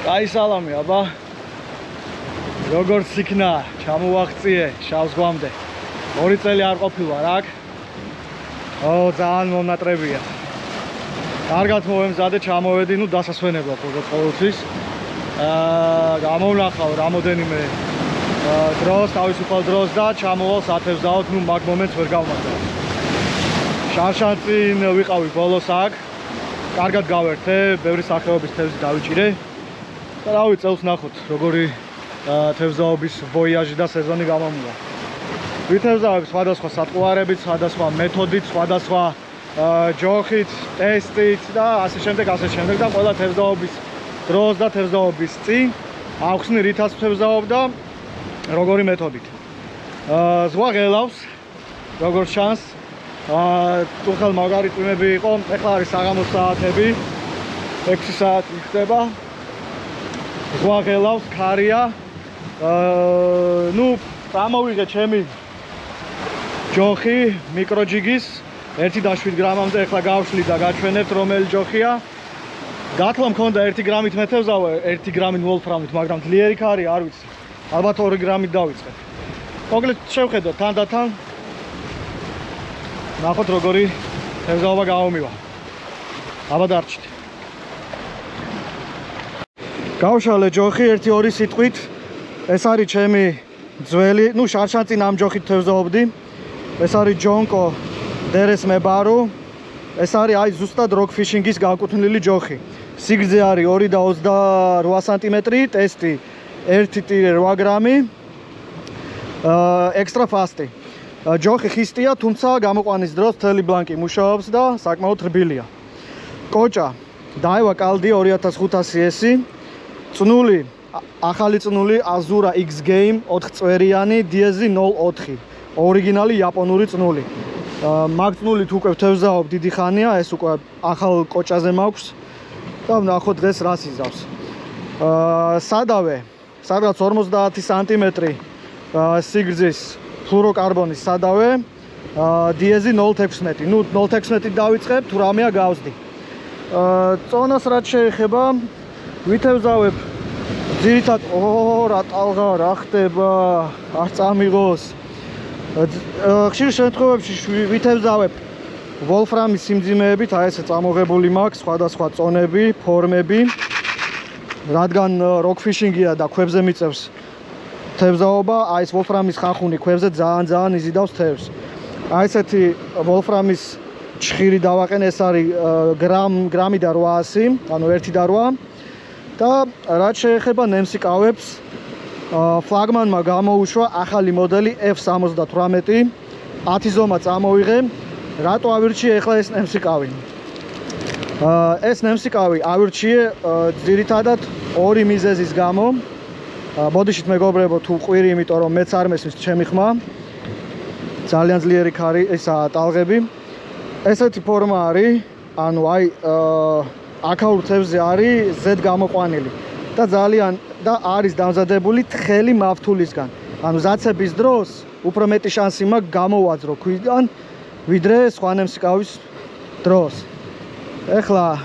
Ai salami, აბა. Როგორც იქნა, ჩამოვაღწიე შავს გვამდე. 2 წელი არ ყოფილვარ აქ. ძალიან მომნატრებია. კარგად მოვემზადე, ჩამოვედი, ნუ დასასვენებლად როგორც ყოველთვის. გამოვნახავ რამოდენიმე დროს, თავისუფალ დროს და ჩამოვალ სათევზაოდ, ნუ მაგ მომენტს ვერ გავმართავ. შანშანწინ ვიყავი ბოლოს აქ. კარგად გავერთე, ბევრი სახეობის თევზი დავიჭირე. და რავი, წელს ნახოთ, როგორი თევზაობის ვოიაჟი და სეზონი გამომულა. ვითევზავებ სხვადასხვა სატყუარებით, სხვადასხვა მეთოდით, სხვადასხვა ჯოხით, ტესტით და ასე შემდეგ და ყველა თევზაობის დროს და თევზაობის წინ ახსნი რითაც თევზაობ და როგორი მეთოდით. ზღვა ღელავს, როგორც ჩანს, თუხელ მაგარი წვიმები იყო, ეხლა არის საღამოს საათები, 6 საათი ხდება. ზღვა ღელავს, ქარია. ნუ წამოვიღე ჩემი ჯოხი მიკროჯიგის 1.7 გრამამდე, ეხლა გავშლი და გაჩვენებთ რომელი ჯოხია. გათლა მქონდა 1 გრამით მეთევზავე, 1 გრამით ვოლფრამით, მაგრამ ძლიერი ქარი არ ვიცი. ალბათ 2 გრამით დავიწყებ. მოკლედ შევხედოთ თანდათან. ნახოთ როგორი თევზაობა გამომივა. აბა დარჩით. გავშალე ჯოხი 1-2 სიტყვით. ეს არის ჩემი ძველი, ნუ შარშანწინ ამ ჯოხით თევზაობდი. ეს არის ჯონკო დერეს მებარო. ეს არის აი ზუსტად როკ ფიშინგის განკუთვნილი ჯოხი. სიგრძე არის 2.28 სანტიმეტრი, ტესტი 1.8 გრამი. ექსტრა ფასტი. ჯოხი ხისტია, თუმცა გამოყვანის დროს მთელი ბლანკი მუშაობს და საკმაოდ რბილია. კოჭა დაევა კალდი 2500 S-ი. წნული, ახალი წნული Azura X Game 4 წვერიანი დიეზი 04. ორიგინალი იაპონური წნული. მაგ წნულით უკვე ვთევზაობ დიდი ხანია, ეს უკვე ახალ კოჭაზე მაქვს და ვნახოთ დღეს რას იზავს. სადავე, სადღაც 50 სანტიმეტრი სიგრძის ფლუროკარბონის სადავე, დიეზი 0.16. ნუ 0.16-ით დავიწყებ, თუ რამეა გავსდი. წონას რაც შეეხება, ვითევზავებ ძირითად რა ტალღა რა ხდება, არ წამიღოს. ხშირ შემთხვევებში ვითევზავებ ვოლფრამის სიმძიმეებით, აი ესე წამოღებული მაქვს სხვადასხვა წონები, ფორმები. რადგან როკფიშინგია და ქვებზე მიწევს თევზაობა, აი ეს ვოლფრამის ხახუნი ქვებზე ძალიან იზიდავს თევზს. აი ესეთი ვოლფრამის ჩხირი დავაყენე, ეს არის გრამი და 800, ანუ 1.8. და რაც შეეხება ნემსიკავებს, ფლაგმანმა გამოუშვა ახალი მოდელი F78, 10 ზომა წამოვიღე. რატო ავირჩიე ახლა ეს ნემსიკავი? ეს ნემსიკავი ავირჩიე ძირითადად 2 მიზეზის გამო. ბოდიშით მეგობრებო, თუ ყვირი, იმიტომ რომ მეც არ მესმის ჩემი ხმა. ძალიან ძლიერი ქარი, ესაა ტალღები. ესეთი ფორმა არის, ანუ აი აქაურ თევზზე არის Z გამოყვანილი და ძალიან და არის დამზადებული თხელი მავთულისგან. ანუ ზაცების დროს უფრო მეტი შანსი მაქვს გამოვაძრო ქვიდან, ვიდრე სხვა ნემსიკავის დროს. ეხლა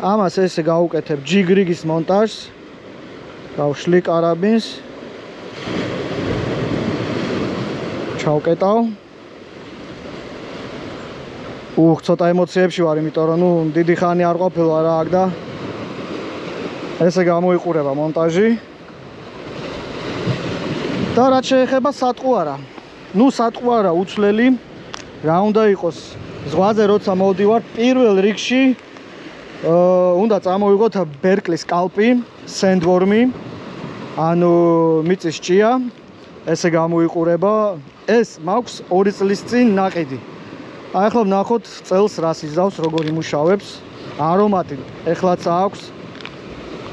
ამას ესე გავუკეთებ ჯიგრიგის მონტაჟს. გავშლი კარაბინს. ჩავკეტავ. ცოტა ემოციებში ვარ, იმიტომ რომ ნუ დიდი ხანი არ ყოფილვარ აქ და ესე გამოიყურება მონტაჟი. და რაც შეეხება სატყუარა. ნუ სატყუარა უცვლელი რა უნდა იყოს ზღვაზე როცა მოვდივარ, პირველ რიგში უნდა წამოვიღოთ ბერკლის კალპი, სენდვორმი, ანუ მიწის ჭია, ესე გამოიყურება. ეს მაქვს 2 წლის წინ ნაყიდი. აი ახლა ვნახოთ წელს რას იზავს, როგორ იმუშავებს. არომატი ეხლაც აქვს.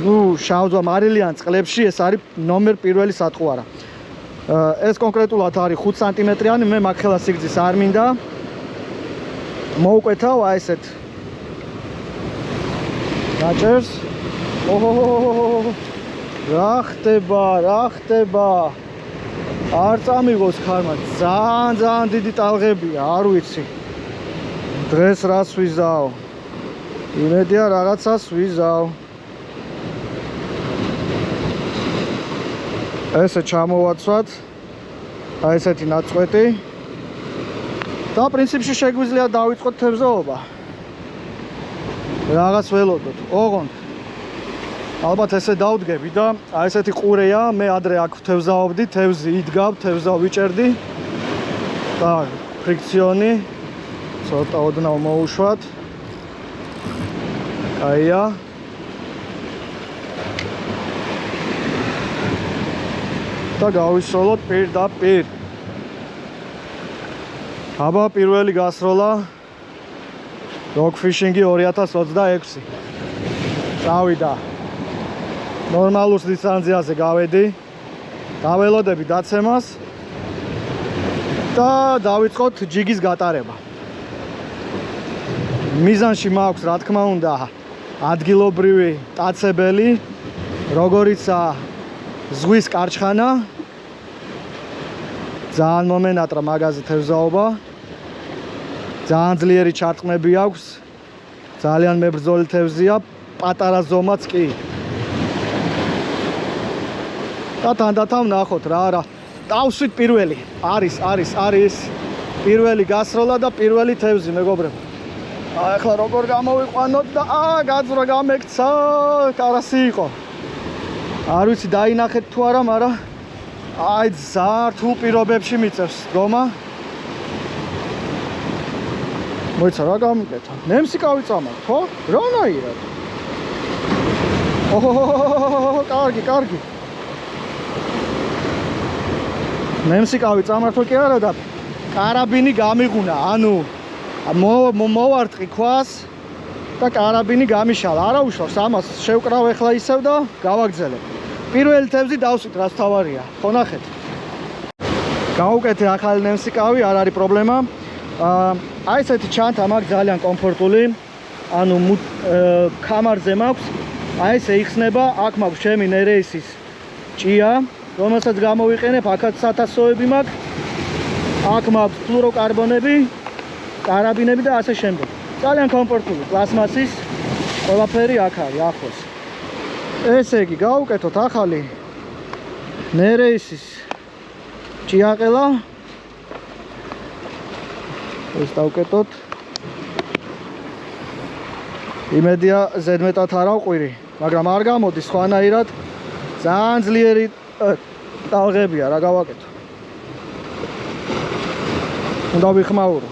ნუ შავ მარილიან წყლებში ეს არის ნომერ პირველი სატყუარა. ეს კონკრეტულად არის 5 სანტიმეტრიანი, მე მაგ ხელა სიგრძის არ მინდა. მოვკვეთავ აი ესეთ გაჭერს. რა ხდება? არ წამიღოს ხარმა, ძალიან დიდი ტალღებია, არ ვიცი. დღეს რას ვიზავ? იმედია რაღაცას ვიზავ. ესე ჩამოვაცვათ. აი ესეთი ნაწყვეტი. და პრინციპში შეგვიძლია დავიწყოთ თევზაობა. რაღაც ველოდოთ. ოღონდ ალბათ ესე დავდგები და აი ესეთი ყურეა, მე ადრე აქ თევზაობდი, თევზი იდგა, თევზა ვიჭერდი. და ფრიქციონი ცოტა ოდნავ მოუშვათ. აია. და გავისროლოთ პირდაპირ. აბა პირველი გასროლა Rock Fishing 2026. წავიდა. ნორმალურ დისტანციაზე გავედი. დაველოდები დაცემას და დავიწყოთ ჯიგის გატარება. მიზანში მაქვს რა თქმა უნდა ადგილობრივი ტაცებელი, როგორიცაა ზღვის კარჩხანა. ძალიან მომენატრა მაგაზე თევზაობა. ძალიან ძლიერი ჩარტყმები აქვს. ძალიან მებრძოლი თევზია, პატარა ზომაც კი. და თანდათან ვნახოთ რა. დავსვით პირველი. არის პირველი გასროლა და პირველი თევზი, მეგობრებო. ახლა როგორ გამოვიყვანოთ და გაძვრა გამექცა, კარასი იყო. არ ვიცი დაინახეთ თუ არა, მაგრამ აი ძალიან რთულ პირობებში მიწევს დგომა. მოიცა რა გამიკეთა? ნემსიკავი წამალ, ხო? რანაირად? კარგი. ნემსიკავი წამართო კი არა და კარაბინი გამიღუნა, ანუ მოვარტყი ქვას და კარაბინი გამიშალა. არა უშავს, ამას შევკრავ ახლა ისევ და გავაგზელებ. პირველი თევზი დავსვით, რაც თავარია. ხო ნახეთ. გავუკეთე ახალი ნემსიკავი, არ არის პრობლემა. აი ესეთი ჩანთა მაქვს ძალიან კომფორტული. ანუ კამარზე მაქვს. აი ესე იხსნება, აქ მაქვს ჩემი ნერეისის ჭია, რომელსაც გამოვიყენებ, აქაც სათასოები მაქვს. აქ მაქვს ფლუროკარბონები, კარაბინები და ასე შემდეგ. ძალიან კომფორტული, პლასმასის, ყველაფერი აქ არის ახლოს. ესე იგი, გავუკეთოთ ახალი ნერეისის ჭიაყელა. ეს დავკეთოთ. იმედია ზედმეტად არ ავყვირი, მაგრამ არ გამოდის სხვანაირად. ძალიან ძლიერი ტალღებია, რა გავაკეთო. უნდა ვიხმაურო.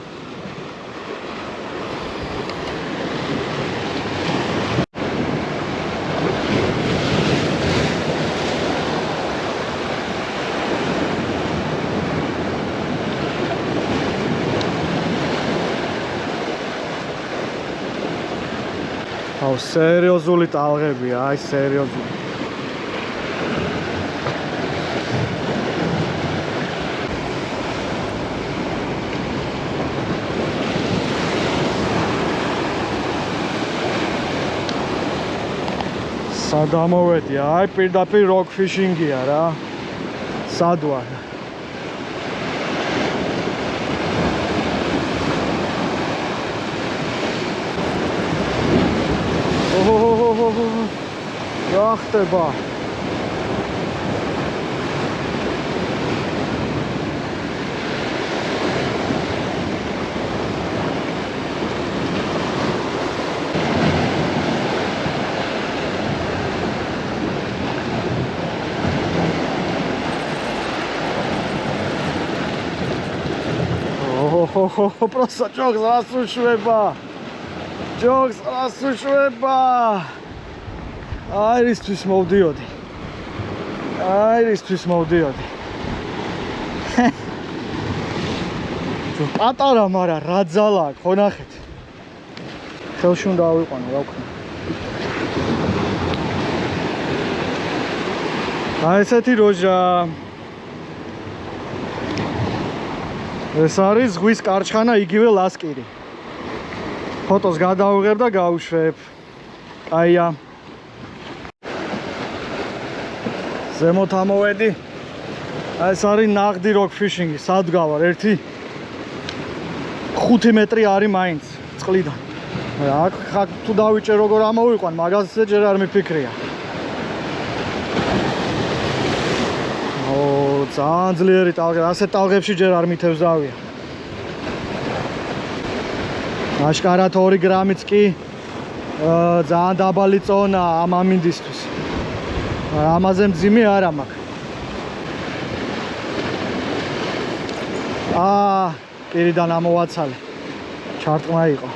სერიოზული ტალღებია, აი სერიოზული. სადამოვედი, აი პირდაპირ Rock Fishing-ია რა. სად ვარ? რა ხდება? Просто ჯოგს რას უშვება? ჯოგს რას უშვება? აირისთვის მოვდიოდი. პატარა, მაგრამ რა ძალა აქვს, ხო ნახეთ. ხელში უნდა ავიყვანო, რა ვქნა. აი ესეთი როჟა. ეს არის ზღვის კარჩხანა, იგივე ლასკირი. ფოტოს გადავიღებ და გავუშვებ. აია. ზემოთ ამოვედი. ეს არის ნაღდი Rock Fishing-ი, სად გავარ? 5 მეტრი არის მაინც წყლიდან. აქ თუ დავიჭერ როგორ ამოვიყვან, მაგაზე ჯერ არ მიფიქრია. ძალიან ძლიერი ტალღები, ასეთ ტალღებში ჯერ არ მithევზავია. აშკარად 2 გრამიც კი ძალიან დაბალი წონა ამ ამინდისთვის. ამაზე მძიმე არა მაქვს. პირიდან ამოვაცალე. ჩარტყმა იყო.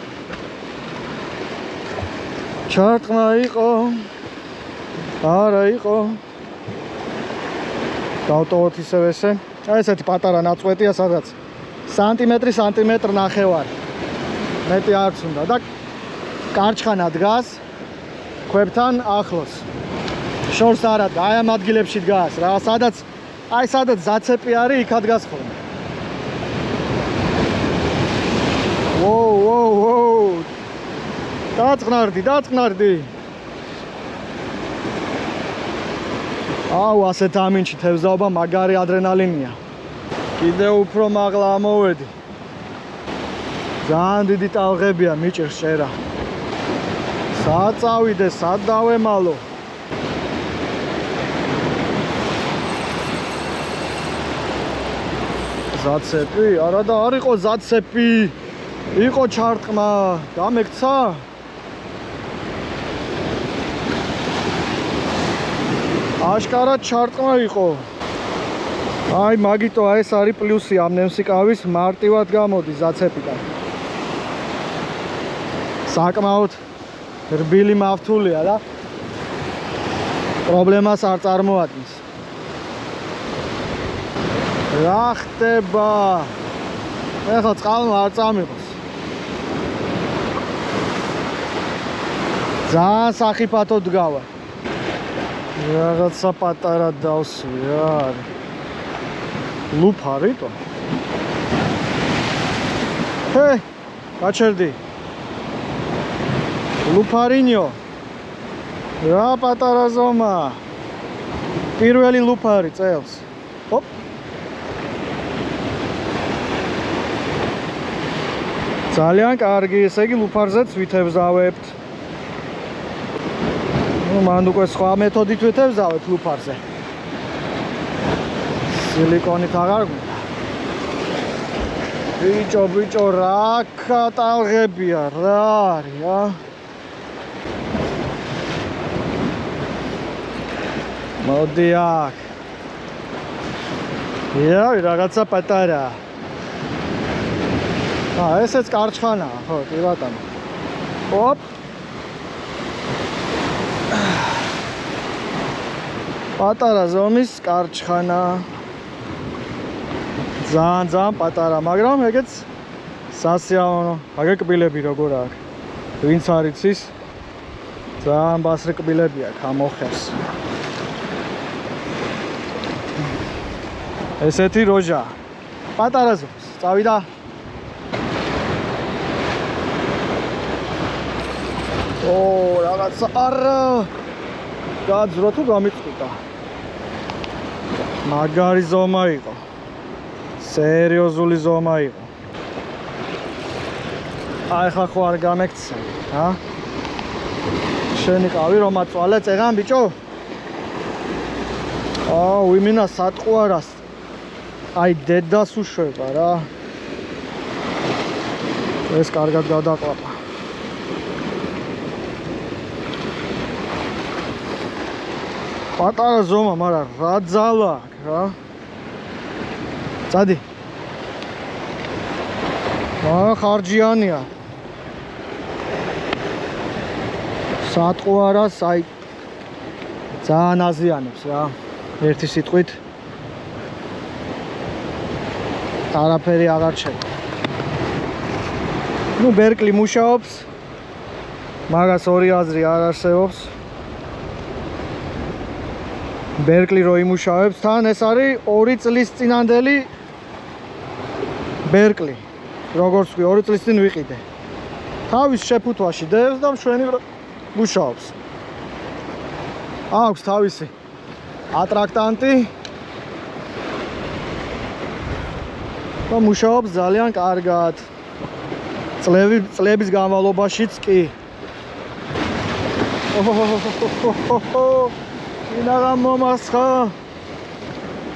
არა იყო. დავტოვოთ ისევ ესე. ესეთი პატარა ნაწყვეტია, სადაც სანტიმეტრი ნახევარი. მეტი არც უნდა და კარჩხანა დგას ქვებთან ახლოს. შორს არა, აი ამ ადგილებში დგას რა, სადაც ზაცეპი არის, იქ დგას ხოლმე. ვოუ. დაწყნარდი. ასეთ ამინჩი თევზაობა მაგარი ადრენალინია. კიდევ უფრო მაღლა ამოვედი. ძალიან დიდი ტალღებია, მიჭირს წერა. სად წავიდე, სად დავემალო? ზაცეპი? არა და არ იყო ზაცეპი. იყო ჩარტყმა. გამექცა? აშკარად ჩარტყმა იყო. აი მაგიტო ეს არის პლუსი ამ ნემსიკავის, მარტივად გამოდის ზაცეპიდან. საკმაოდ რბილი მავთულია და პრობლემას არ წარმოადგენს. რა ხდება? ეხლა წყალმა არ წამიღოს. ძალიან სახიფათო დგავა. რაღაცა პატარა დავსვი რა არის. ლუფარიტო? გაჩერდი. ლუფარინიო. რა პატარა ზომა. პირველი ლუფარი წელს. ჰოპ. ძალიან კარგი, ესე იგი ლუფარზეც ვითევზავებთ. მან უკვე სხვა მეთოდით ვითევზავებთ ლუფარზე. სილიკონით აღარ გვინდა. ბიჭო, რა კატალღებია, რა არის, ა? მოდი აქ. რაღაცა პატარა. ესეც კარჩხანაა, ხო, კი ბატონო. ჰოპ. პატარა ზომის კარჩხანა. ძალიან პატარა, მაგრამ ეგეც სასიამოვნო. აგე კბილები როგორ აქვს. ვინც არ იცის, ძალიან ბასრი კბილები აქვს, ამოხებს. ესეთი როჟა. პატარა ზომის. წავიდა. რაღაცა არა. გაძრო თუ გამიწვიდა. მაგარი ზომა იყო. სერიოზული ზომა იყო. ახლა ხო არ გამექცე, ჰა? შენი ყავი რომ აწვალე წეღან ბიჭო? ვიმინა სატყუარას. აი დედას უშვება რა. ეს კარგად გადაყვაპა. პატარა ზომა, მაგრამ რა ძალა აქვს რა. წადი. ხარჯიანია. სატყუარას აი ძალიან აზიანებს რა. ერთი სიტყვით არაფერი აღარ შევა. ბერკლი მუშაობს. მაგას ორი აზრი არ არსებობს. ბერკლი რო იმუშავებს, თან ეს არის 2 წლის წინანდელი ბერკლი. როგორც ვთქვი, 2 წლის წინ ვიყიდე. თავის შეფუთვაში დევს და მშვენივრად მუშაობს. აქვს თავისი ატრაქტანტი. და მუშაობს ძალიან კარგად. წლების განმავლობაშიც კი. ინაღამ მომასხა.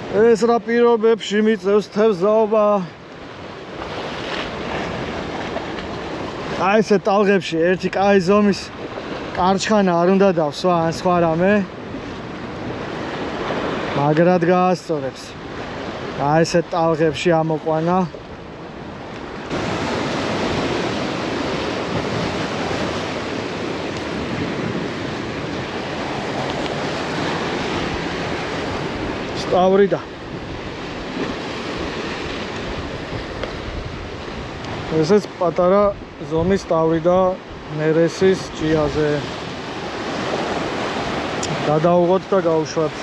ეს რა პირობებში მიწევს თევზაობა. აი ესე ტალღებში ერთი კაი ზომის კარჩხანა არ უნდა დავსვა ან სხვა რამე. მაგრად გაასწორებს. აი ესე ტალღებში ამოყვანა. სტავრიდა. ესეც პატარა ზომის სტავრიდა მერესის ჭიაზე. გადავუღოთ და გავუშვათ.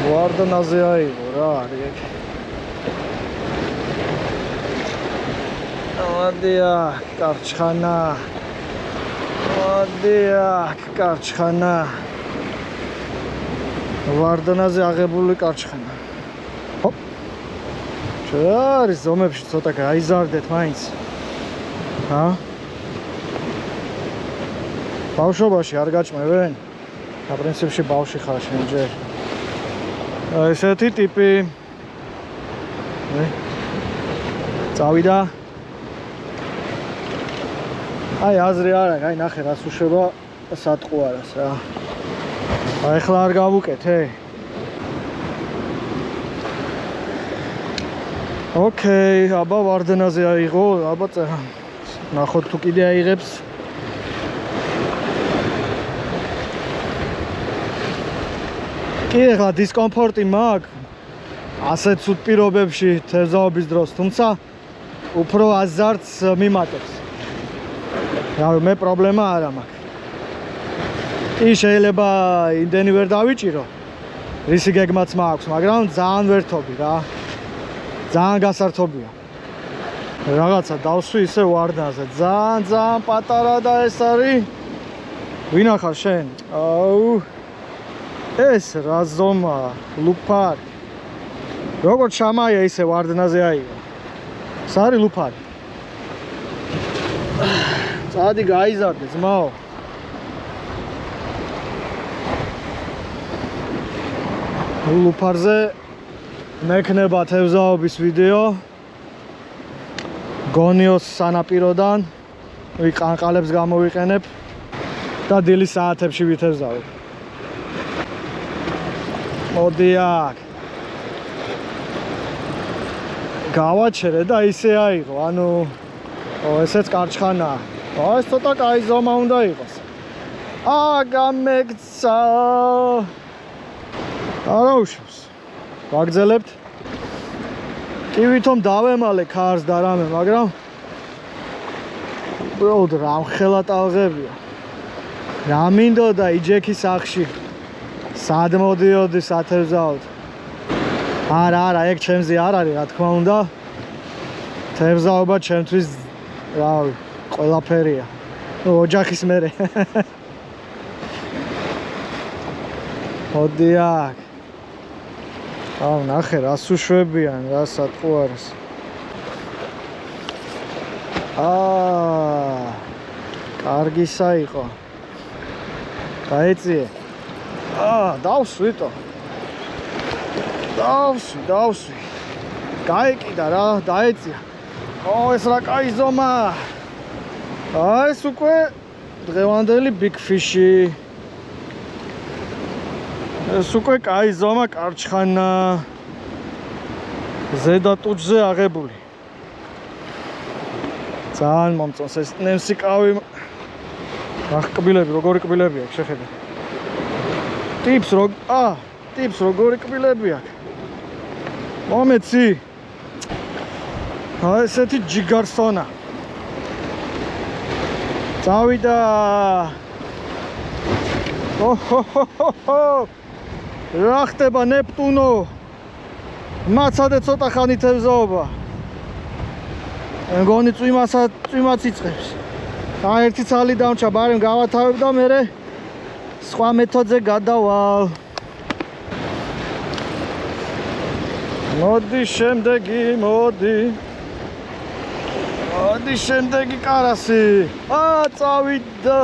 ვარდნაზე აიღო რა არის ეგ. Addia, karchkhana. Addia, karchkhana. Vardanaze აღებული karchkhana. Hop. რა არის ზომებში ცოტა გაიზარდეთ მაინც. ჰა? ბავშვობაში არ გაჭმევენ? და პრინციპში ბავშვი ხარ შენ ჯერ. ესეთი ტიპი. წავიდა. აი აზრი არ აქვს, აი ნახე რას უშვება სატყუარას რა. აი ხლა არ გავუკეთე. ოკეი, აბა ვარდნაზე აიღო, აბა ნახოთ თუ კიდე აიღებს. კი ახლა დისკომფორტი მაქვს. ასეთ ცუდ პირობებში თევზაობის დროს, თუმცა უფრო აზარტს მიმატებს. რავი, მე პრობლემა არა მაქვს. კი შეიძლება იმდენი ვერ დავიჭირო. რისი გეგმაც მაქვს, მაგრამ ძალიან ვერთობი რა. ძალიან გასართობია. რაღაცა დავსვი ისე ვარდნაზე. ძალიან პატარა და ეს არის. ვინ ახარ შენ? აუ. ეს რა ზომაა, ლუფარი. როგორც შამაია ისე ვარდნაზე აიღო. ეს არის ლუფარი. წადი გაიზარდე ძმაო. ლუფარზე მექნება თევზაობის ვიდეო. გონიოს სანაპიროდან ვიყანყალებს გამოვიყენებ და დილის საათებში ვითევზავებ. მოდი აქ. გავაჩერე და ისე აიღო, ანუ ესეც კარჩხანაა. ეს ცოტა კაი ზომა უნდა იყოს. გამეგცა. არა უშავს. ვაგრძელებთ. კი ვითომ დავემალე ქარს და რამე, მაგრამ უბრალოდ რამხელა ტალღებია. რა მინდოდა იჯექი სახში. სად მოდიოდი სათევზაოდ. არა, ეგ ჩემზე არ არის, რა თქმა უნდა. თევზაობა ჩემთვის რავი, ყველაფერია. ოჯახის მერე. მოდი აქ. აუ, ნახე, რას უშვებიან, რა სატყუარს. კარგისა იყო. დაეწიე. დავსვიტო. დავსვი. გაეკიდა რა, დაეწია. ეს რა კაი ზომაა. ეს უკვე დღევანდელი big fish-ი. ეს უკვე კაი ზომა კარჩხანა. ზედა ტუჩზე აღებული. ძალიან მომწონს ეს ნემსი კავი. კბილები, როგორი კბილები აქვს, შეხედე. ტიპს როგორი კბილები აქვს. მომეცი. ესეთი ჯიგარსონა. წავიდა. რა ხდება ნეპტუნო? მაცადე ცოტა ხანი თევზაობა. მგონი წვიმაც იწყებს. ერთი ცალი დამჭა, ბარემ გავათავებ და მერე სხვა მეთოდზე გადავალ. მოდი შემდეგი, მოდი შემდეგი კარასი. წავიდა.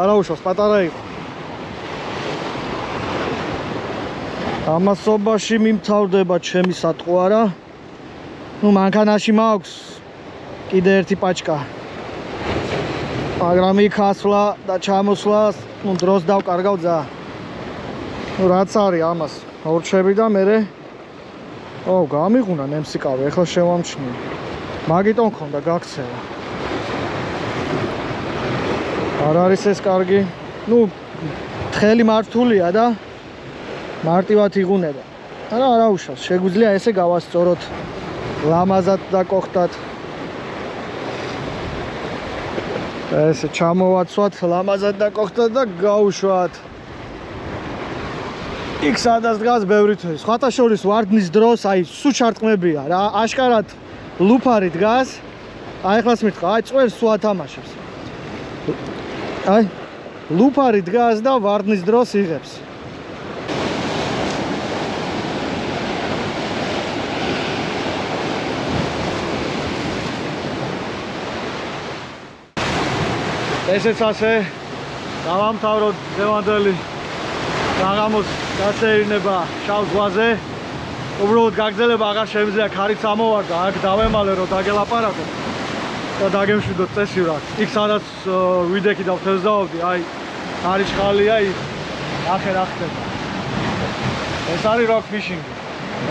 არა უშავს, პატარა იყო. ამასობაში მიმთავრდება ჩემი სატყუარა. მანქანაში მაქვს კიდე ერთი პაჭკა. მაგრამ იქ ასვლა და ჩამოსვლას დროს დავკარგავ ძა. რაც არის ამას ორჩები და მერე გამიღუნა ნემსიკავე, ეხლა შევამჩნიე. მაგიტომ მქონდა გაქცევა. არ არის ეს კარგი. თხელი მართულია და მარტივად იღუნება. არა უშავს, შეგვიძლია ესე გავასწოროთ. ლამაზად და კოხტად. ესე ჩამოვაცვათ ლამაზად და კოხტად და გავუშვათ. იქ სადაც დგას ბევრი თვე. სხვათა შორის ვარდნის დროს სუ ჩარტყმებია რა. აშკარად ლუფარი დგას. ეხლაც მითხა, წვერს სუ ათამაშებს. ლუფარი დგას და ვარდნის დროს იღებს. ესეც ასე დავამთავროთ დღევანდელი საღამოს გასეირნება შავ ზღვაზე. უბრალოდ გაგრძელება აღარ შემიძლია, ქარით ამოვარდა, აქ დავემალე რომ დაგელაპარაკო და დაგემშვიდოთ წესივრად. იქ სადაც ვიდექი და ვთევზდაობდი, არის ხალია იქ. ახე რა ხდება. ეს არის rock fishing.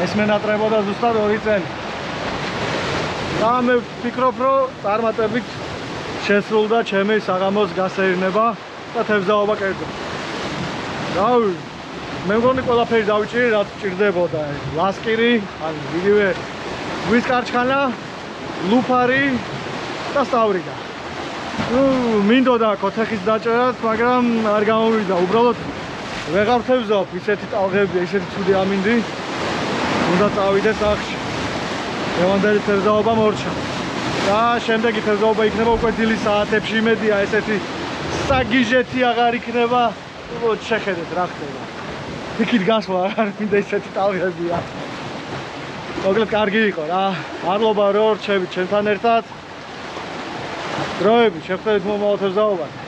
ეს მენატრებოდა ზუსტად 2 წელი. და მე ვფიქრობ, რომ წარმატებით შესრულდა ჩემი საღამოს გასეირნება და თევზაობა კერძო. რავი, მე მგონი ყველაფერი დავიჭირი, რაც ჭირდებოდა. ლასკირი, იგივე გვის კარჩხანა, ლუფარი და სტავრიდა. მინდოდა კოთეხის დაჭერაც, მაგრამ არ გამოვიდა. უბრალოდ ვეღარ თევზაობ, ისეთი ტალღები, ისეთი ცუდი ამინდი. უნდა წავიდე სახლში. დღევანდელი თევზაობა მორჩა. და შემდეგი თევზაობა იქნება უკვე დილის საათებში, იმედია ესეთი საგიჟეთი აღარ იქნება. უბრალოდ შეხედეთ რა ხდება. იქით გასვლა არ მინდა, ისეთი ტალღებია. მოკლედ კარგი იყო რა. მადლობა რომ რჩებით ჩემთან ერთად. დროებით შევხვდებით მომავალ თევზაობას.